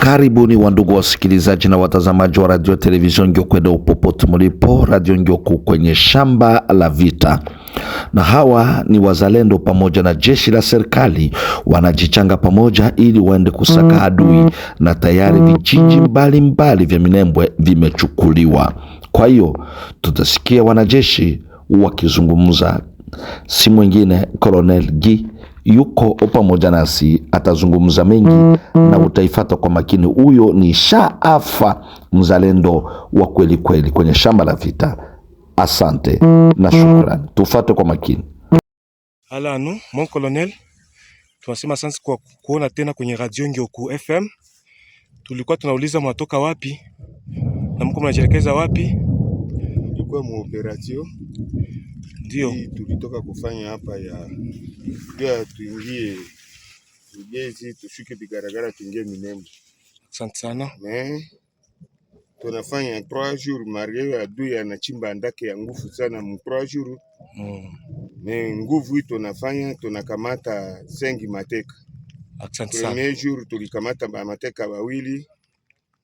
Karibuni wandugu wasikilizaji na watazamaji wa radio television Ngyoku popote mlipo, radio Ngyoku kwenye shamba la vita. Na hawa ni wazalendo pamoja na jeshi la serikali wanajichanga pamoja ili waende kusaka adui, na tayari vijiji mbalimbali vya Minembwe vimechukuliwa. Kwa hiyo tutasikia wanajeshi wakizungumza. Si mwingine Colonel Gi yuko pamoja nasi, atazungumza mengi na utaifata kwa makini. Huyo ni Shaafa, mzalendo wa kweli kweli kwenye shamba la vita. Asante na shukrani, tufate kwa makini. Alano, mon colonel, tunasema asante kwa kuona tena kwenye radio Ngyoku FM. Tulikuwa tunauliza mwatoka wapi na mko mnajelekeza wapi? Tulikuwa mu operation. Ndio tulitoka kufanya hapa ya tuingie Rugezi, tushuke Bigaragara, tuingie Minembwe. Asante sana. Tunafanya 3 jours, Mario adui anachimba andake ya nguvu sana mu 3 jours. Nguvu hii tunakamata 5 mateka. Asante sana. Premier jour tulikamata mateka wawili,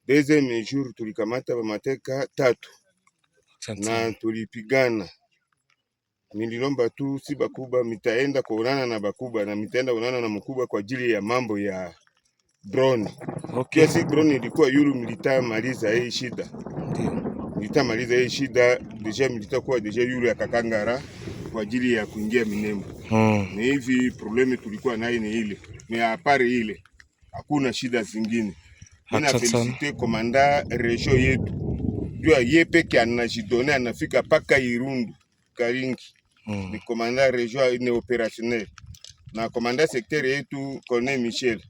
deuxième jour tulikamata mateka 3. Na tulipigana. Nililomba tu si bakubwa mitaenda kuonana na bakubwa na mitaenda kuonana na mkubwa kwa ajili ya mambo ya drone. Okay. Si drone ilikuwa yulu maliza hii shida. Ndio. Maliza hii shida, deja kuwa deja yulu ya Kakangara kwa ajili ya kuingia Minembwe. Ni hivi problemi tulikuwa nayo ni ile. Ni apare ile. Hakuna shida zingine. Nina felicite komanda region yetu. Jua yepeke anajidone anafika paka Irundu, Karingi. Ni komanda region ni opérationnel. Na komanda secteur yetu Colonel Michel.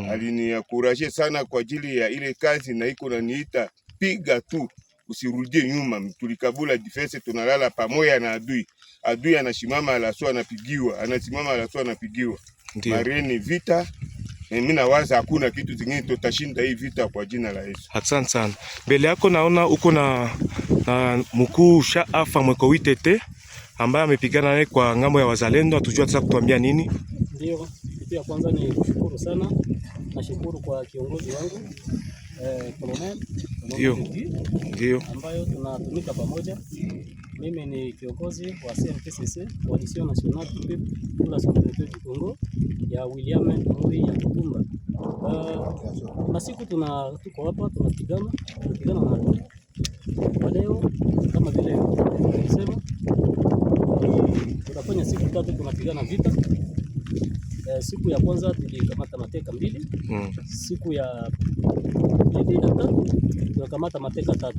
Aliniencourager sana kwa ajili ya ile kazi, na iko na niita piga tu usirudie nyuma. Tulikabula defense, tunalala pamoja na adui. Adui anasimama alaswa anapigiwa, anasimama alaswa anapigiwa. Mareni vita. Mimi nawaza hakuna kitu kingine, tutashinda hii vita kwa jina la Yesu. Asante sana. Mbele yako naona uko na mkuu Shaafa mweko witete ambaye amepigana naye kwa ngambo ya wazalendo. Atujua sasa kutuambia nini? Ndio, kitu ya kwanza ni kushukuru sana. Nashukuru kwa kiongozi wangu Colonel. Ndio. Ambayo tunatumika pamoja. Mimi ni kiongozi wa CNPCC, Coalition Nationale pour la Souveraineté du Congo ya William Amuri ya Kutumba. Na siku tuko hapa tunapigana na adui. Kwa leo kama vile tulisema tunafanya siku 3 tunapigana vita. Siku ya kwanza tulikamata mateka 2. Siku ya pili na 3 tunakamata mateka 3.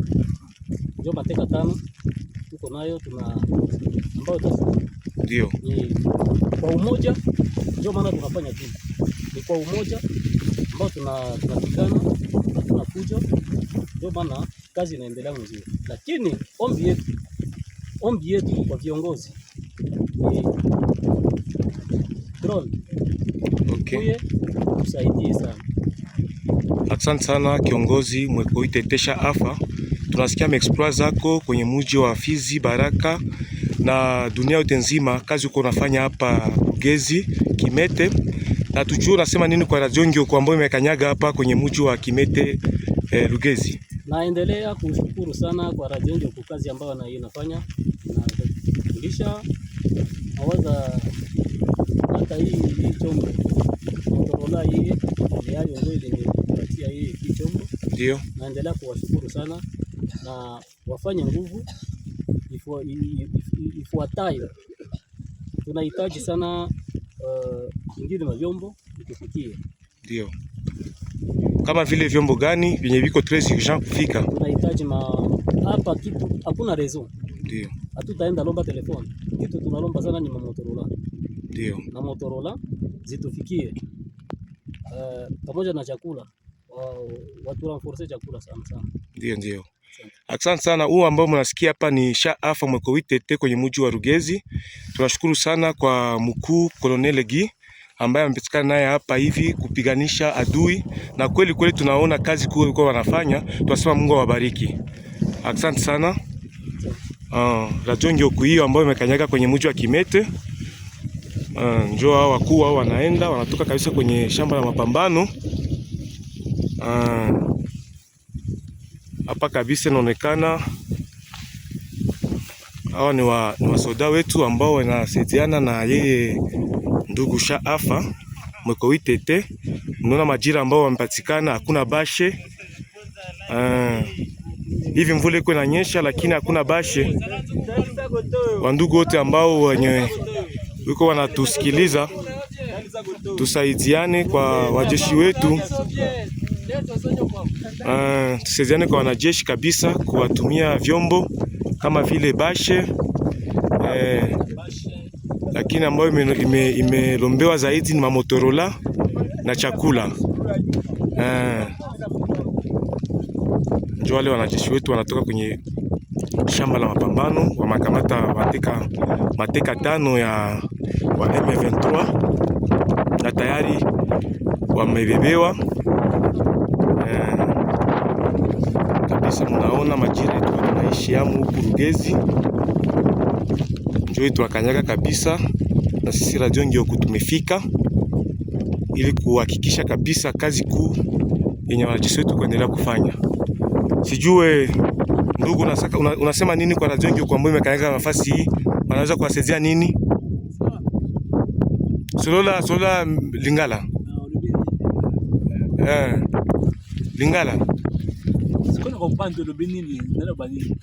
Ndio mateka 5 tuko nayo ambayo tafu. Ndio. Ni kwa umoja ndio maana tunafanya tu. Ni kwa umoja ambao tunapigana, tunakuja, ndio maana kazi inaendelea mzuri. Lakini ombi yetu kwa viongozi ni drone. Okay. Tusaidie sana. Asante sana kiongozi mweko witete Shaafa. Tunasikia exploit zako kwenye mji wa Fizi, Baraka na dunia yote nzima. Kazi uko unafanya hapa Rugezi, Kimete. Na tujue unasema nini kwa radio Ngyoku ambayo imekanyaga hapa kwenye mji wa Kimete, Rugezi. Naendelea kushukuru sana kwa radio Ngyoku kazi ambayo inafanya. Na kulisha nawaza hata hii chombo. Motorola hii ni hali ndio ilinipatia hii chombo. Ndio. Naendelea kuwashukuru sana na wafanye nguvu ifuatayo. Tunahitaji sana ingine mavyombo itufikie. Ndio. Kama vile vyombo gani vyenye viko très urgent kufika? Tunahitaji hapa kitu hakuna raison. Ndio. Hatutaenda lomba telefoni. Kitu tunalomba sana ni Motorola. Ndio. Na Motorola zitufikie. Pamoja na chakula. Watu renforcer chakula sana. Ndio. Asante sana. Huo ambao mnasikia hapa ni Shaafa mweko witete kwenye mji wa Rugezi. Tunashukuru sana kwa mkuu Colonel Gi ambaye amepatikana naye hapa hivi kupiganisha adui, na kweli tunaona kazi kubwa kwa wanafanya. Tunasema Mungu awabariki. Asante sana. Radio Ngyoku hiyo ambayo imekanyaga kwenye mji wa Kimete. Njoo hao wakuu wanatoka kabisa kwenye shamba la mapambano. Hapa kabisa inaonekana hawa ni wasoda wetu ambao wanasaidiana na yeye ndugu Shaafa mweko Itete. Mnaona majira ambao wamepatikana, hakuna bashe. Hivi mvula iko inanyesha lakini hakuna bashe. Wandugu wote ambao wenye wiko wanatusikiliza, tusaidiane kwa wajeshi wetu. Tusaidiane kwa wanajeshi kabisa, kuwatumia vyombo kama vile bashe, lakini ambayo imelombewa zaidi ni mamotorola na chakula. Ndio wale wanajeshi wetu wanatoka kwenye shamba la mapambano, wamakamata mateka 5 ya wa M23 na tayari wamebebewa. Kabisa mnaona majira yetu tunaishi hamu huku Rugezi, ndio yetu akanyaga kabisa, na sisi Radio Ngyoku tumefika ili kuhakikisha kabisa kazi kuu yenye wanajeshi wetu kuendelea kufanya. Sijue ndugu, unasema nini kwa Radio Ngyoku ambayo imekanyaga nafasi hii? Wanaweza kuwasaidia nini? Sola Lingala. Lingala. Sikona kwa upande lo benini, nalo bani.